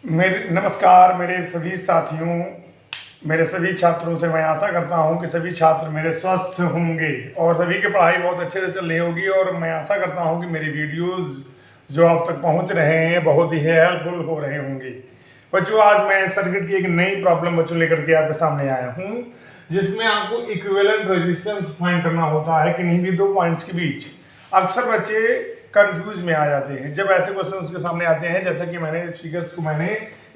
नमस्कार मेरे सभी साथियों, मेरे सभी छात्रों से मैं आशा करता हूं कि सभी छात्र मेरे स्वस्थ होंगे और सभी की पढ़ाई बहुत अच्छे से चल रही होगी। और मैं आशा करता हूं कि मेरी वीडियोस जो आप तक पहुंच रहे हैं बहुत ही हेल्पफुल हो रहे होंगे। बच्चों, आज मैं सर्किट की एक नई प्रॉब्लम बच्चों लेकर के आपके सामने आया हूँ, जिसमें आपको इक्विवेलेंट रेजिस्टेंस फाइंड करना होता है किन्हीं भी दो पॉइंट्स के बीच। अक्सर बच्चे कंफ्यूज में आ जाते हैं जब ऐसे क्वेश्चन उसके सामने आते हैं, जैसा कि मैंने फिगर्स को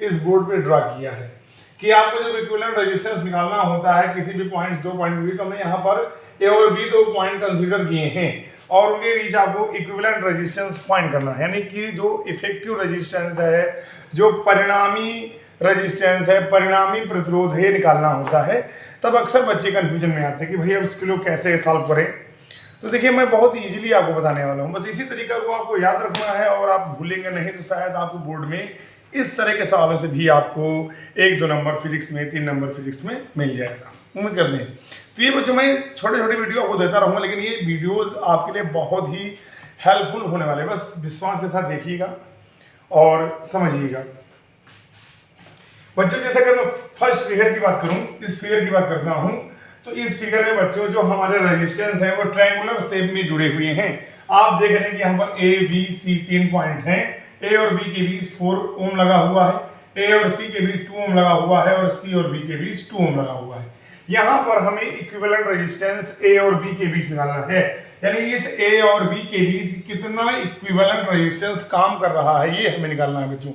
इस बोर्ड पे ड्रा किया है कि आपको जब इक्विवेलेंट रेजिस्टेंस निकालना होता है किसी भी पॉइंट दो पॉइंट भी, तो हमने यहाँ पर ए और बी दो पॉइंट कंसीडर किए हैं और उनके बीच आपको इक्विवेलेंट रेजिस्टेंस फाइंड करना है, यानी कि जो इफेक्टिव रेजिस्टेंस है, जो परिणामी रेजिस्टेंस है, परिणामी प्रतिरोध है, निकालना होता है। तब अक्सर बच्चे कंफ्यूजन में आते हैं कि भैया उसके लिए कैसे सॉल्व करें। तो देखिए, मैं बहुत इजीली आपको बताने वाला हूँ, बस इसी तरीका को आपको याद रखना है और आप भूलेंगे नहीं तो शायद आपको बोर्ड में इस तरह के सवालों से भी आपको 1-2 नंबर फिजिक्स में, 3 नंबर फिजिक्स में मिल जाएगा। उम्मीद करते हैं। तो ये बच्चों, मैं छोटे छोटे वीडियो आपको देता रहूँगा, लेकिन ये वीडियोज़ आपके लिए बहुत ही हेल्पफुल होने वाले, बस विश्वास के साथ देखिएगा और समझिएगा। बच्चों, जैसे अगर मैं फर्स्ट फिगर की बात करूँ, इस फिगर की बात करता हूँ, तो इस फिगर में बच्चों जो हमारे रेजिस्टेंस है वो ट्रायंगुलर शेप में जुड़े हुए हैं। आप देख रहे हैं कि यहाँ पर ए बी सी 3 पॉइंट हैं। ए और बी के बीच 4 ओम लगा हुआ है, ए और सी के बीच 2 ओम लगा हुआ है और सी और बी के बीच 2 ओम लगा हुआ है। यहाँ पर हमें इक्विवेलेंट रेजिस्टेंस ए और बी के बीच निकालना है, यानी इस ए और बी के बीच कितना इक्विवेलेंट रेजिस्टेंस काम कर रहा है ये हमें निकालना है बच्चों।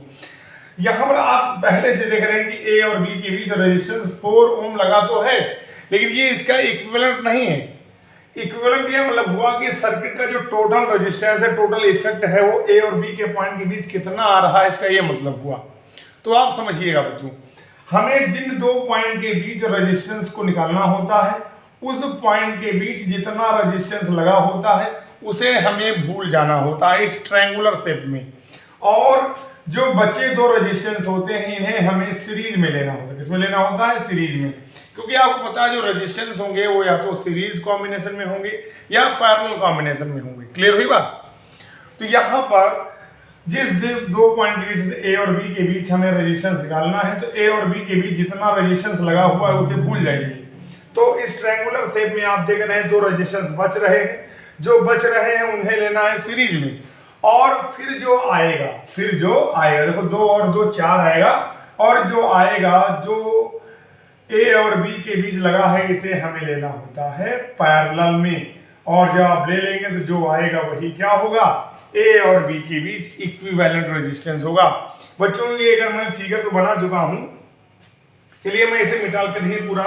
यहाँ पर आप पहले से देख रहे हैं कि ए और बी के बीच रेजिस्टेंस 4 ओम लगा तो है, लेकिन ये इसका इक्विवेलेंट नहीं है। इक्विवेलेंट ये मतलब हुआ कि सर्किट का जो टोटल रेजिस्टेंस है, टोटल इफेक्ट है, वो ए और बी के पॉइंट के बीच कितना आ रहा है, इसका ये मतलब हुआ। तो आप समझिएगा बच्चों, हमें जिन दो पॉइंट के बीच रेजिस्टेंस को निकालना होता है, उस पॉइंट के बीच जितना रेजिस्टेंस लगा होता है उसे हमें भूल जाना होता है इस ट्रायंगुलर शेप में। और जो बचे दो रेजिस्टेंस होते हैं इन्हें हमें सीरीज में लेना होता है। किसमें लेना होता है? सीरीज में। क्योंकि आपको पता है जो रेजिस्टेंस होंगे वो या तो सीरीज कॉम्बिनेशन में होंगे या पैरेलल कॉम्बिनेशन में होंगे। क्लियर हुई बात? तो यहाँ पर जिस दो पॉइंट के बीच ए और बी के बीच हमें रेजिस्टेंस निकालना है, तो ए और बी के बीच जितना रेजिस्टेंस लगा हुआ है उसे भूल जाइए। तो इस ट्रायंगुलर शेप में आप देख रहे हैं दो रेजिस्टेंस बच रहे हैं, जो बच रहे हैं उन्हें लेना है सीरीज में। और फिर जो आएगा देखो 2 और 2 4 आएगा, और जो आएगा जो ए और बी के बीच लगा है इसे हमें लेना होता है पैरेलल में। और जब आप ले लेंगे तो जो आएगा वही क्या होगा? ए और बी के बीच इक्विवेलेंट रेजिस्टेंस होगा। बच्चों, ये अगर मैं फिगर तो बना चुका हूं, चलिए मैं इसे निकाल कर ही पूरा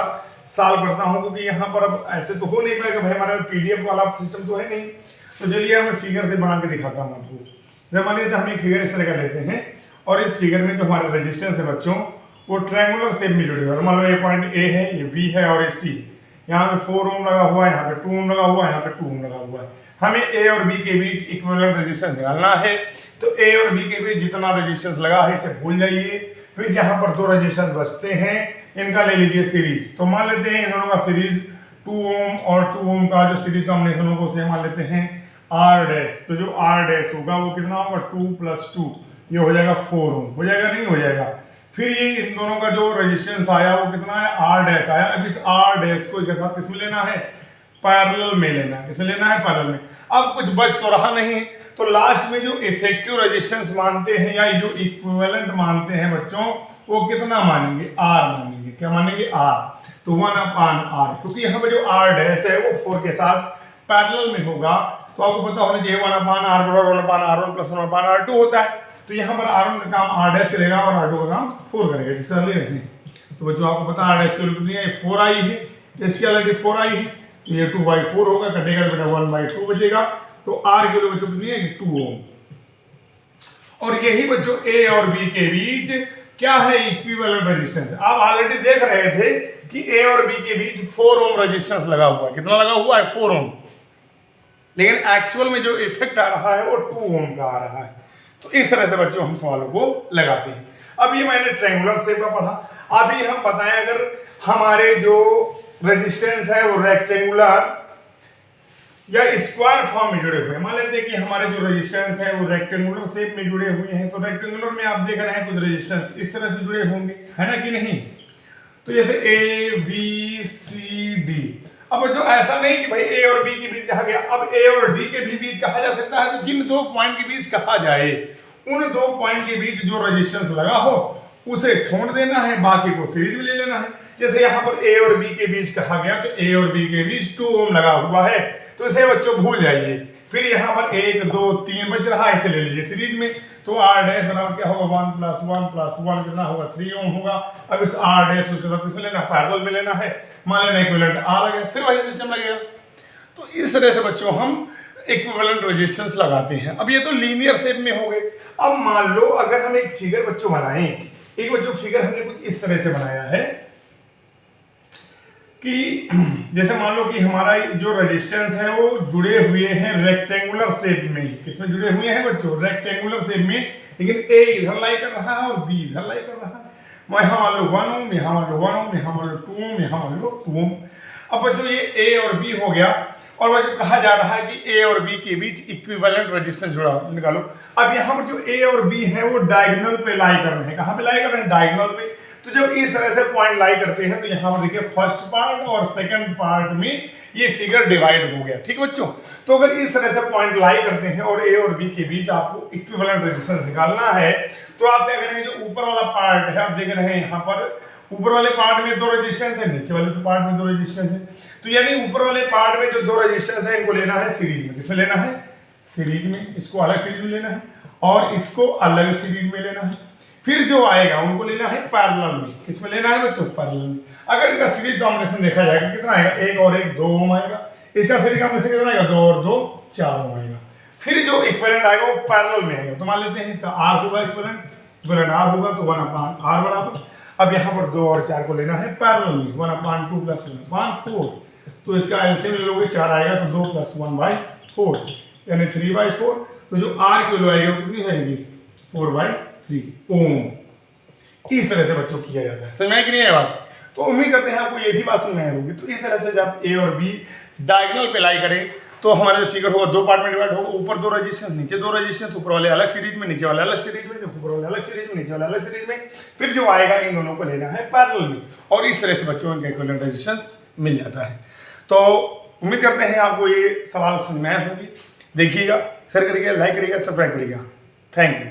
सॉल्व करता हूं, क्योंकि यहाँ पर अब ऐसे तो हो नहीं पाएगा भाई, हमारे पीडीएफ वाला सिस्टम तो है नहीं। तो चलिए मैं फिगर से बना के दिखाता हूँ आपको। जब मान लीजिए हम एक फिगर इस तरह का लेते हैं और इस फिगर में जो हमारा रेजिस्टेंस है बच्चों वो ट्रायंगुलर शेप में जुड़े हुए। मान लो ये पॉइंट ए है, ये बी है और ये सी। यहाँ पे 4 ओम लगा हुआ है, यहाँ पे 2 ओम लगा हुआ है, यहाँ पे 2 ओम लगा हुआ है। हमें ए और बी के बीच इक्विवेलेंट रेजिस्टेंस निकालना है। तो ए और बी के बीच जितना रेजिस्टेंस लगा है इसे भूल जाइए। फिर यहाँ पर दो रेजिस्टेंस बचते हैं, इनका ले लीजिए सीरीज। तो मान लेते हैं इन दोनों का सीरीज 2 ओम और 2 ओम का जो सीरीज कॉम्बिनेशन होगा उसे मान लेते हैं आर डैश। तो जो आर डैश होगा वो कितना होगा? 2 + 2, ये हो जाएगा 4 ओम। हो जाएगा? नहीं हो जाएगा। फिर ये इन दोनों का जो रेजिस्टेंस आया वो कितना है? आर डैश आया। अब इस आर डैश को इसके साथ किसमें लेना है? पैरेलल में लेना है। किसमें लेना है? पैरेलल में। अब कुछ बच तो रहा नहीं, तो लास्ट में जो इफेक्टिव रेजिस्टेंस मानते हैं या जो इक्विवेलेंट मानते हैं बच्चों, वो कितना मानेंगे? आर मानेंगे। क्या मानेंगे? आर। तो 1/r, क्योंकि यहाँ पे जो आर डैश है वो 4 के साथ पैरेलल में होगा। तो आपको पता होना चाहिए 1/r = 1/r1 + 1/r2 होता है। तो यहाँ पर R1 का काम R डैश करेगा और R2 का काम 4 करेगा, जिससे ले रहे हैं। तो बच्चों आपको पता है R डैश की वैल्यू कितनी है? 4 आई है, इसकी वैल्यू 4 आई है, तो ये 2/4 होगा, कटेगा तो 1/2 बचेगा। तो R की वैल्यू बच्चों कितनी है? 2 ओम। और यही बच्चों ए और बी के बीच क्या है? Equivalent resistance. आप ऑलरेडी देख रहे थे कि ए और बी के बीच 4 ओम रेजिस्टेंस लगा हुआ है। कितना लगा हुआ है? 4 ओम। लेकिन एक्चुअल में जो इफेक्ट आ रहा है वो 2 ओम का आ रहा है। तो इस तरह से बच्चों हम सवालों को लगाते हैं। अब ये मैंने ट्रायंगुलर शेप का पढ़ा। अभी हम बताएं, अगर हमारे जो रेजिस्टेंस है वो रेक्टेंगुलर या स्क्वायर फॉर्म में जुड़े हुए हैं। मान लेते हैं कि हमारे जो रेजिस्टेंस है वो रेक्टेंगुलर शेप में जुड़े हुए हैं, तो रेक्टेंगुलर में आप देख रहे हैं कुछ रेजिस्टेंस इस तरह से जुड़े होंगे, है ना कि नहीं। तो जैसे ए बी सी डी, अब जो ऐसा नहीं कि भाई ए और बी के बीच कहा गया, अब ए और डी के भी बीच कहा जा सकता है, तो जिन दो पॉइंट के बीच कहा जाए उन दो पॉइंट के बीच जो रेजिस्टेंस लगा हो उसे छोड़ देना है, बाकी को सीरीज में ले लेना है। जैसे यहाँ पर ए और बी के बीच कहा गया, तो ए और बी के बीच 2 ओम लगा हुआ है, तो इसे बच्चों भूल जाइए। फिर यहाँ पर 1 2 3 बच रहा है, इसे ले लीजिए सीरीज में, तो आर डैश बराबर क्या होगा 1 + 1 + 1 कितना होगा 3 ओम होगा। अब इस आर डैश को सब किसमें लेना, पैरेलल में लेना है, मान लेना इक्विवेलेंट आर आ गया, फिर वही सिस्टम लगेगा। तो इस तरह से बच्चों हम इक्विवेलेंट रेजिस्टेंस लगाते हैं। अब ये तो लीनियर शेप में हो गए। अब मान लो अगर हम एक फिगर बच्चों बनाएं, एक बच्चों फिगर हमने कुछ इस तरह से बनाया है कि जैसे मान लो कि हमारा जो रेजिस्टेंस है वो जुड़े हुए हैं रेक्टेंगुलर शेप में। किसमें जुड़े हुए हैं बच्चों, रेक्टेंगुलर शेप में, लेकिन ए इधर लाई कर रहा है और बी इधर लाई कर रहा है। यहाँ मान लो 1 ओम, यहाँ मान लो 1 ओम, यहाँ मान लो 2 ओम, यहाँ मान लो 2 ओम। अब बच्चों ये ए और बी हो गया, और वह जो कहा जा रहा है कि ए और बी के बीच इक्विवेलेंट रेजिस्टेंस जुड़ा निकालो। अब यहाँ पर जो ए और बी है वो डायगोनल पे लाई कर रहे हैं, कहाँ पे लाई कर रहे हैं, डायगोनल पे। तो जब इस तरह से पॉइंट लाई करते हैं तो यहाँ पर देखिए फर्स्ट पार्ट और सेकंड पार्ट में ये फिगर डिवाइड हो गया, ठीक बच्चों। तो अगर इस तरह से पॉइंट लाई करते हैं और ए और बी के बीच आपको इक्विवेलेंट रेजिस्टेंस निकालना है, तो आप क्या करेंगे, जो ऊपर वाला पार्ट है आप देख रहे हैं यहाँ पर ऊपर वाले पार्ट में 2 रेजिस्टेंस है, नीचे वाले पार्ट में 2 रेजिस्टेंस है। तो यानी ऊपर वाले पार्ट में जो 2 रेजिस्टेंस है इनको लेना है सीरीज में। किसमें लेना है, सीरीज में। इसको अलग सीरीज में लेना है और इसको अलग सीरीज में लेना है। फिर जो आएगा उनको लेना है पैरेलल में। किसमें लेना है बच्चों, पैरेलल में। अगर इनका सीरीज कॉम्बिनेशन देखा जाएगा कितना आएगा, 1 और 1 2 ओम आएगा। इसका सीरीज कॉम्बिनेशन कितना आएगा, 2 और 2 4 ओम आएगा। फिर जो इक्विवेलेंट आएगा वो पैरेलल में आएगा। तो मान लेते हैं इसका आर होगा इक्विवेलेंट आर होगा, तो 1/r बराबर। अब यहाँ पर 2 और 4 को लेना है पैरेलल में, 1/2 + 1/4। तो इसका एलसीएम ले लोगे 4 आएगा, तो 2 + 1/4 यानी 3/4। तो जो आर की वैल्यू आएगी वो कितनी आएगी, 4/3 ओम। इस तरह से बच्चों किया जाता है, समझ में कि नहीं है बात। तो उम्मीद करते हैं आपको ये भी बात समझ में आई होगी। तो इस तरह से जब ए और बी डायगोनल पे लाई करें तो हमारा जो फिगर होगा 2 पार्ट में डिवाइड होगा, ऊपर 2 रेजिस्टेंस, नीचे 2 रेजिस्टेंस, ऊपर वाले अलग सीरीज में, नीचे वाले अलग सीरीज में, ऊपर वाले अलग सीरीज में, नीचे वाले अलग सीरीज में। फिर जो आएगा इन दोनों को लेना है पैरेलल में, और इस तरह से बच्चों इनका इक्विवेलेंट रेजिस्टेंस मिल जाता है। तो उम्मीद करते हैं आपको ये सवाल समझ में आए होंगे। देखिएगा, शेयर करिएगा, लाइक करिएगा, सब्सक्राइब करिएगा। Thank you.